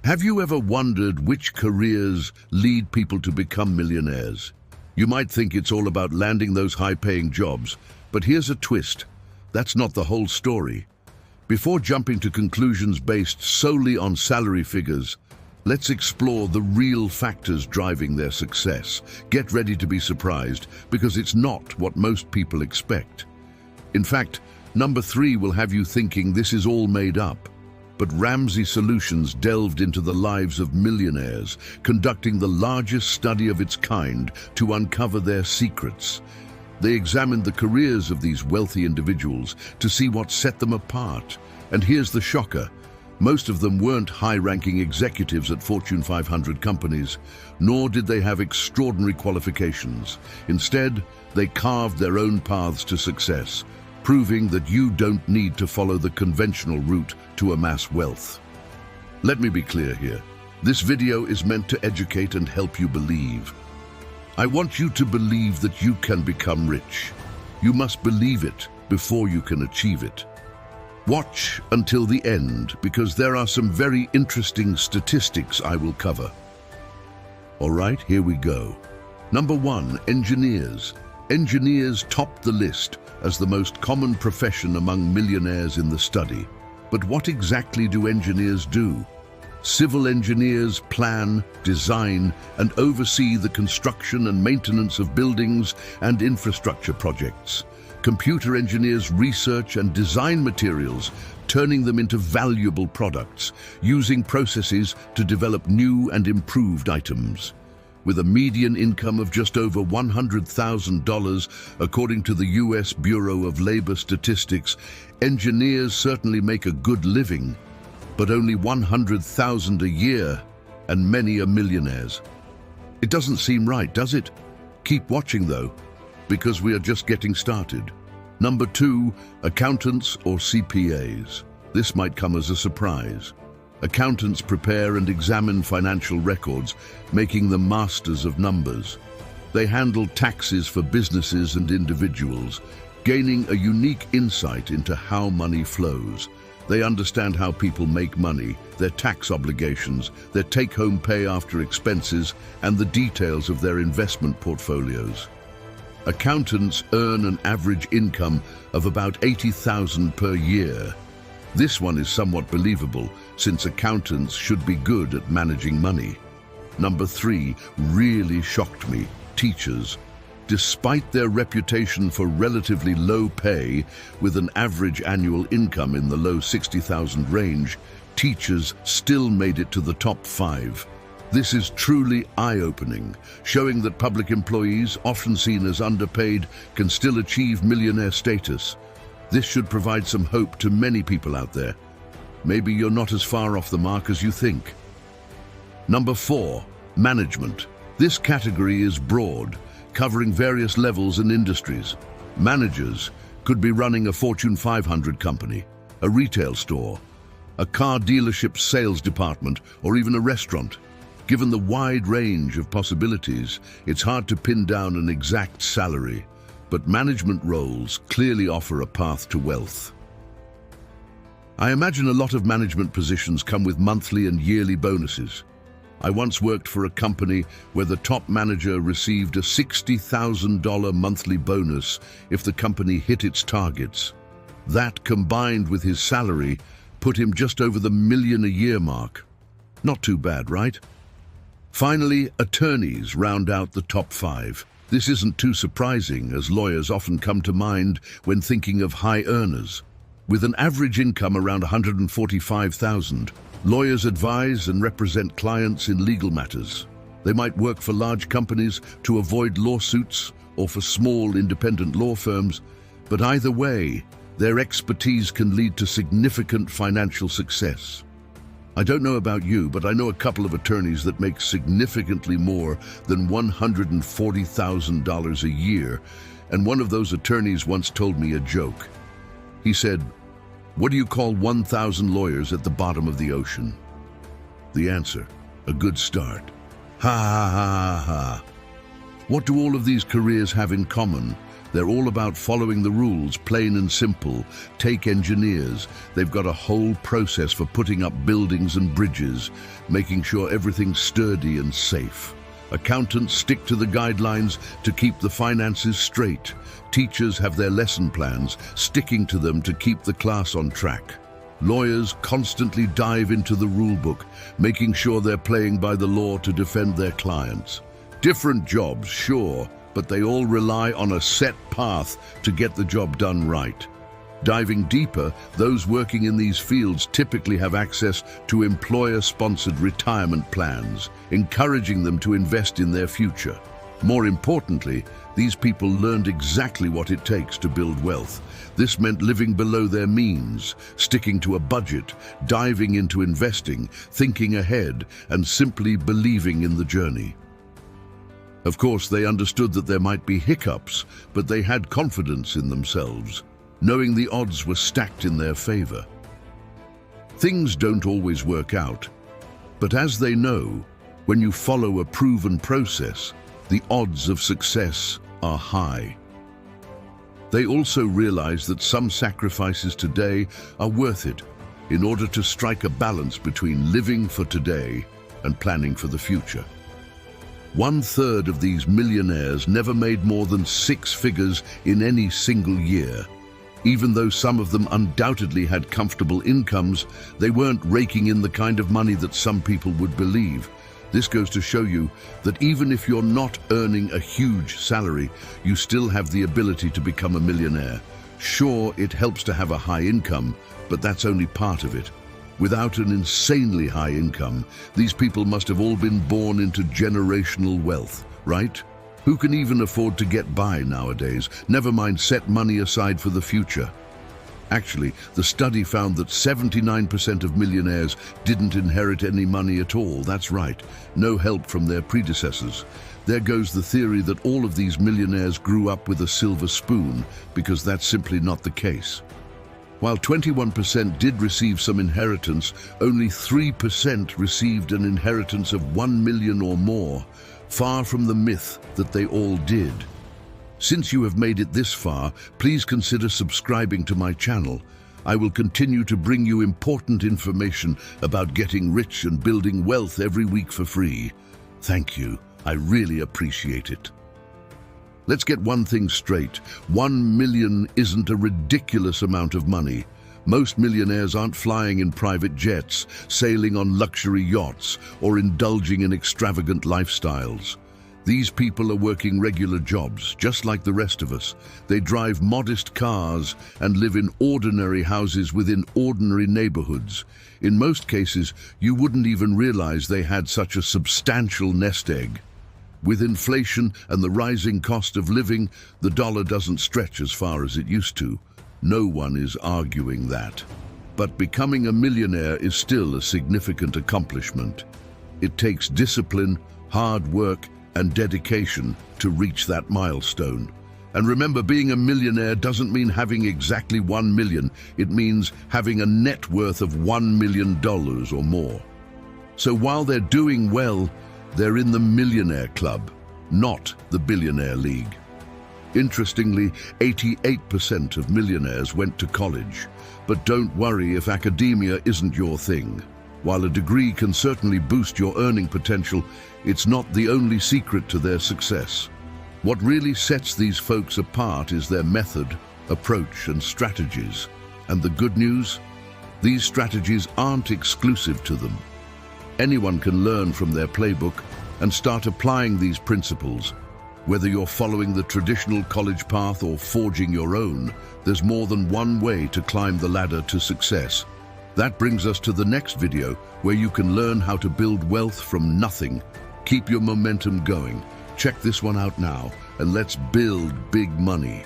Have you ever wondered which careers lead people to become millionaires? You might think it's all about landing those high-paying jobs, but here's a twist. That's not the whole story. Before jumping to conclusions based solely on salary figures, let's explore the real factors driving their success. Get ready to be surprised, because it's not what most people expect. In fact, number 3 will have you thinking this is all made up. But Ramsey Solutions delved into the lives of millionaires, conducting the largest study of its kind to uncover their secrets. They examined the careers of these wealthy individuals to see what set them apart. And here's the shocker. Most of them weren't high-ranking executives at Fortune 500 companies, nor did they have extraordinary qualifications. Instead, they carved their own paths to success, proving that you don't need to follow the conventional route to amass wealth. Let me be clear here. This video is meant to educate and help you believe. I want you to believe that you can become rich. You must believe it before you can achieve it. Watch until the end, because there are some very interesting statistics I will cover. All right, here we go. Number 1, engineers. Engineers topped the list as the most common profession among millionaires in the study. But what exactly do engineers do? Civil engineers plan, design, and oversee the construction and maintenance of buildings and infrastructure projects. Computer engineers research and design materials, turning them into valuable products, using processes to develop new and improved items. With a median income of just over $100,000, according to the U.S. Bureau of Labor Statistics, engineers certainly make a good living, but only $100,000 a year, and many are millionaires. It doesn't seem right, does it? Keep watching though, because we are just getting started. Number 2, accountants or CPAs. This might come as a surprise. Accountants prepare and examine financial records, making them masters of numbers. They handle taxes for businesses and individuals, gaining a unique insight into how money flows. They understand how people make money, their tax obligations, their take-home pay after expenses, and the details of their investment portfolios. Accountants earn an average income of about $80,000 per year. This one is somewhat believable, since accountants should be good at managing money. Number 3 really shocked me: teachers. Despite their reputation for relatively low pay, with an average annual income in the low $60,000 range, teachers still made it to the top 5. This is truly eye-opening, showing that public employees, often seen as underpaid, can still achieve millionaire status. This should provide some hope to many people out there. Maybe you're not as far off the mark as you think. Number 4, management. This category is broad, covering various levels and industries. Managers could be running a Fortune 500 company, a retail store, a car dealership sales department, or even a restaurant. Given the wide range of possibilities, it's hard to pin down an exact salary, but management roles clearly offer a path to wealth. I imagine a lot of management positions come with monthly and yearly bonuses. I once worked for a company where the top manager received a $60,000 monthly bonus if the company hit its targets. That, combined with his salary, put him just over the $1 million a year mark. Not too bad, right? Finally, attorneys round out the top 5. This isn't too surprising, as lawyers often come to mind when thinking of high earners. With an average income around $145,000, lawyers advise and represent clients in legal matters. They might work for large companies to avoid lawsuits or for small independent law firms, but either way, their expertise can lead to significant financial success. I don't know about you, but I know a couple of attorneys that make significantly more than $140,000 a year, and one of those attorneys once told me a joke. He said, "What do you call 1,000 lawyers at the bottom of the ocean?" The answer: a good start. Ha ha ha ha. What do all of these careers have in common? They're all about following the rules, plain and simple. Take engineers. They've got a whole process for putting up buildings and bridges, making sure everything's sturdy and safe. Accountants stick to the guidelines to keep the finances straight. Teachers have their lesson plans, sticking to them to keep the class on track. Lawyers constantly dive into the rule book, making sure they're playing by the law to defend their clients. Different jobs, sure, but they all rely on a set path to get the job done right. Diving deeper, those working in these fields typically have access to employer-sponsored retirement plans, encouraging them to invest in their future. More importantly, these people learned exactly what it takes to build wealth. This meant living below their means, sticking to a budget, diving into investing, thinking ahead, and simply believing in the journey. Of course, they understood that there might be hiccups, but they had confidence in themselves, knowing the odds were stacked in their favor. Things don't always work out, but as they know, when you follow a proven process, the odds of success are high. They also realize that some sacrifices today are worth it in order to strike a balance between living for today and planning for the future. 1/3 of these millionaires never made more than 6 figures in any single year. Even though some of them undoubtedly had comfortable incomes, they weren't raking in the kind of money that some people would believe. This goes to show you that even if you're not earning a huge salary, you still have the ability to become a millionaire. Sure, it helps to have a high income, but that's only part of it. Without an insanely high income, these people must have all been born into generational wealth, right? Who can even afford to get by nowadays, never mind set money aside for the future? Actually, the study found that 79% of millionaires didn't inherit any money at all. That's right, no help from their predecessors. There goes the theory that all of these millionaires grew up with a silver spoon, because that's simply not the case. While 21% did receive some inheritance, only 3% received an inheritance of 1 million or more, far from the myth that they all did. Since you have made it this far, please consider subscribing to my channel. I will continue to bring you important information about getting rich and building wealth every week for free. Thank you. I really appreciate it. Let's get one thing straight. 1 million isn't a ridiculous amount of money. Most millionaires aren't flying in private jets, sailing on luxury yachts, or indulging in extravagant lifestyles. These people are working regular jobs, just like the rest of us. They drive modest cars and live in ordinary houses within ordinary neighborhoods. In most cases, you wouldn't even realize they had such a substantial nest egg. With inflation and the rising cost of living, the dollar doesn't stretch as far as it used to. No one is arguing that. But becoming a millionaire is still a significant accomplishment. It takes discipline, hard work, and dedication to reach that milestone. And remember, being a millionaire doesn't mean having exactly 1 million. It means having a net worth of $1 million or more. So while they're doing well, they're in the Millionaire Club, not the Billionaire League. Interestingly, 88% of millionaires went to college. But don't worry if academia isn't your thing. While a degree can certainly boost your earning potential, it's not the only secret to their success. What really sets these folks apart is their method, approach, and strategies. And the good news? These strategies aren't exclusive to them. Anyone can learn from their playbook and start applying these principles. Whether you're following the traditional college path or forging your own, there's more than one way to climb the ladder to success. That brings us to the next video, where you can learn how to build wealth from nothing. Keep your momentum going. Check this one out now, and let's build big money.